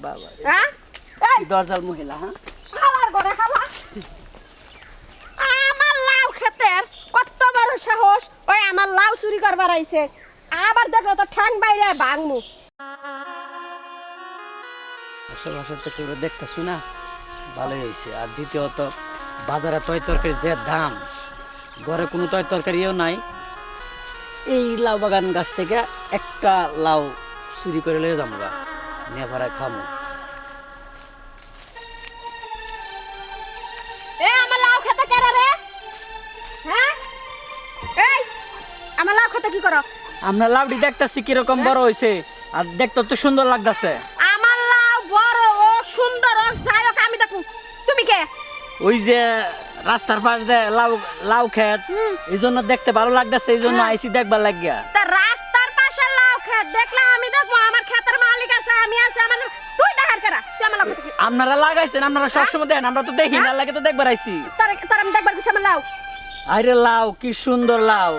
বাবা হ্যাঁ এই দরজাল মহিলা হ্যাঁ খালার ঘরে খালা আমার লাউ খেতের কত বড় সাহস ওই আমার লাউ চুরি করবার আইছে আবার দেখলো তো ঠ্যাং বাইরে ভাঙমু আশেপাশের তো কেউ দেখতেছি না ভালোই হয়েছে আর দ্বিতীয়ত বাজারে তয় তরকারি যে দাম ঘরে কোনো তয় তরকারিও নাই এই লাউ বাগান গাছ থেকে একটা লাউ চুরি করে লয়ে যাবো গা নিয়ে ভরায় খামো এ আমার লাউ খেতে কেরা রে হ্যাঁ এই আমার লাউ খেতে কি করো আমরা লাউডি দেখতেছি কিরকম বড় হয়েছে আর দেখতে তো সুন্দর লাগতেছে আমার লাউ বড় ও সুন্দর ও যাই হোক আমি দেখু তুমি কে ওই যে রাস্তার পাশ দিয়ে লাউ লাউ ক্ষেত এই জন্য দেখতে ভালো লাগতেছে এই জন্য আইসি দেখবার লাগিয়া তা রাস্তার পাশে লাউ খেত দেখলে আমি দেখবো আমার ক্ষেতের মালিক আছে আমি আছে আমার তুই দেখার কেরা তুই আমার লাউ খেতে আপনারা লাগাইছেন আপনারা সবসময় দেন আমরা তো দেখি না লাগে তো দেখবার আইসি তোর আমি দেখবার গেছি আমার লাউ আরে লাউ কি সুন্দর লাউ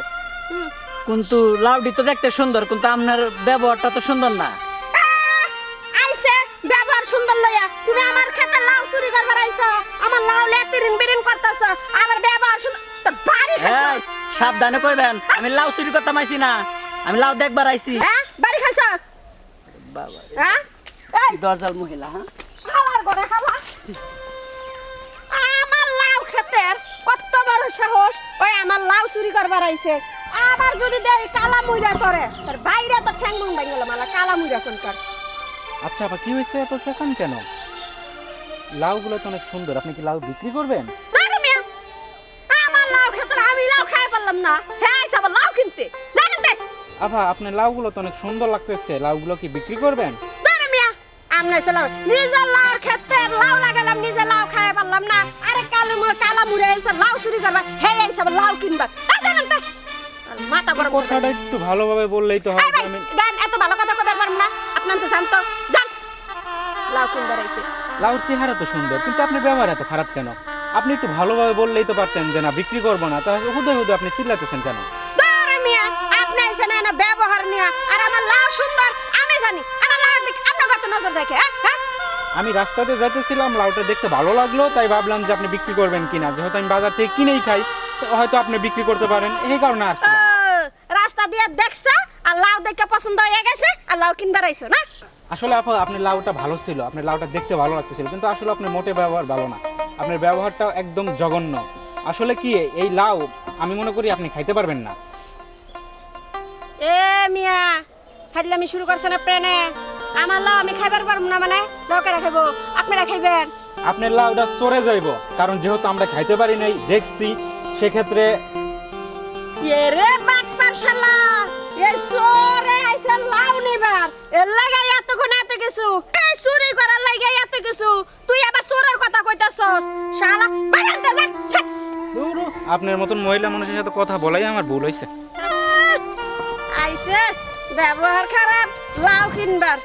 কিন্তু লাউডি তো দেখতে সুন্দর কিন্তু আপনার ব্যবহারটা তো সুন্দর না আইছে ব্যবহার সুন্দর লইয়া তুমি আমার ক্ষেতে লাউ চুরি করবার আইছো আমার লাউ লেটিরিন বিরিন করতেছো আমার ব্যবহার সুন্দর তোর বাড়ি এই সাবধানে কইবেন আমি লাউ চুরি করতে আইছি না আমি লাউ দেখবার আইছি হ্যাঁ বাড়ি খাইছস বাবা হ্যাঁ এই কি দরজাল মহিলা হ্যাঁ খালার ঘরে খালা আমার লাউ ক্ষেতের কত বড় সাহস ওই আমার লাউ চুরি করবার আইছে আবার যদি দেই কালা মুইরা করে তোর বাইরে তো ঠ্যাং মুং ভাঙ গেল মালা কালা মুইরা কোন কর আচ্ছা আপা কি হয়েছে এত চেঁচান কেন? লাউগুলো তো অনেক সুন্দর, আপনি কি লাউ বিক্রি করবেন? না মিয়া আমার লাউ ক্ষেতের আমি লাউ খাই পারলাম না হ্যাঁ সব লাউ কিনতে জানেন আপা আপনার লাউগুলো তো অনেক সুন্দর লাগতেছে, লাউগুলো কি বিক্রি করবেন? না মিয়া আমনে লাউ নিজের লাউ ক্ষেতে লাউ লাগালাম নিজে লাউ খাই পারলাম না আরে কালা মুইরা এসে লাউ চুরি করবা হ্যাঁ সব লাউ কিনবা জানেন তো মাথা গরম কথাটা একটু ভালোভাবে বললেই তো হয়। আমি গান এত ভালো কথা কইবার পারম না আপনার তো জানতো জান লাউ কিনবার আইছে লাউর চেহারা তো সুন্দর কিন্তু আপনার ব্যবহার এত খারাপ কেন? আপনি একটু ভালোভাবে বললেই তো পারতেন যে না বিক্রি করবো না, তাহলে হুদে হুদে আপনি চিল্লাতেছেন কেন? দরে মিয়া আপনি এসে না ব্যবহার নিয়া আর আমার লাউ সুন্দর আমি জানি আমার লাউ দিক আপনার কত নজর দেখে হ্যাঁ আমি রাস্তাতে যাইতেছিলাম, লাউটা দেখতে ভালো লাগলো তাই ভাবলাম যে আপনি বিক্রি করবেন কিনা, যেহেতু আমি বাজার থেকে কিনেই খাই হয়তো আপনি বিক্রি করতে পারেন এই কারণে আসছিলাম। রাস্তা দিয়ে দেখছ আর লাউ দেখে পছন্দ হয়ে গেছে আর লাউ কিনবার আইছো না আসলে আপা আপনার লাউটা ভালো ছিল, আপনার লাউটা দেখতে ভালো লাগতেছিল কিন্তু আসলে আপনার মোটে ব্যবহার ভালো না, আপনার ব্যবহারটা একদম জঘন্য। আসলে কি এই লাউ আমি মনে করি আপনি খাইতে পারবেন না। এ মিয়া খাইলামি শুরু করছ না প্রেনে আমার লাউ আমি খাইবার পারবো না মানে লোকেরা খাইবো আপনারা খাইবেন আপনার লাউটা চড়ে যাইব, কারণ যেহেতু আমরা খাইতে পারি নাই দেখছি সেক্ষেত্রে। এরে বাটপার শালা এই চোরে আইছে লাউ নিবার এর লাগা এতক্ষণ এত কিছু এই চুরি করার লাগা এত কিছু তুই আবার চোরের কথা কইতাছস শালা বাড়াতে যা ধুরু, আপনার মতন মহিলা মানুষের সাথে কথা বলাই আমার ভুল হইছে। আইছে ব্যবহার খারাপ লাউ কিনবার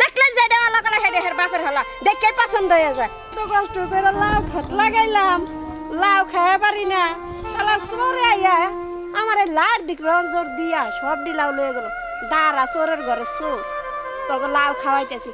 দেখলে যেটা ভালো করে হেডে হের বাপের হলা দেখে পছন্দ হয়ে যায় তো কষ্ট করে লাউ খেত লাগাইলাম লাউ খাইয়া পারি না শালা চোরে আইয়া আমার এই লার দিক রঞ্জর দিয়া সব লাউ লয়ে গেল দাঁড়া চোরের ঘরে চোর তোকে লাউ খাওয়াইতেছি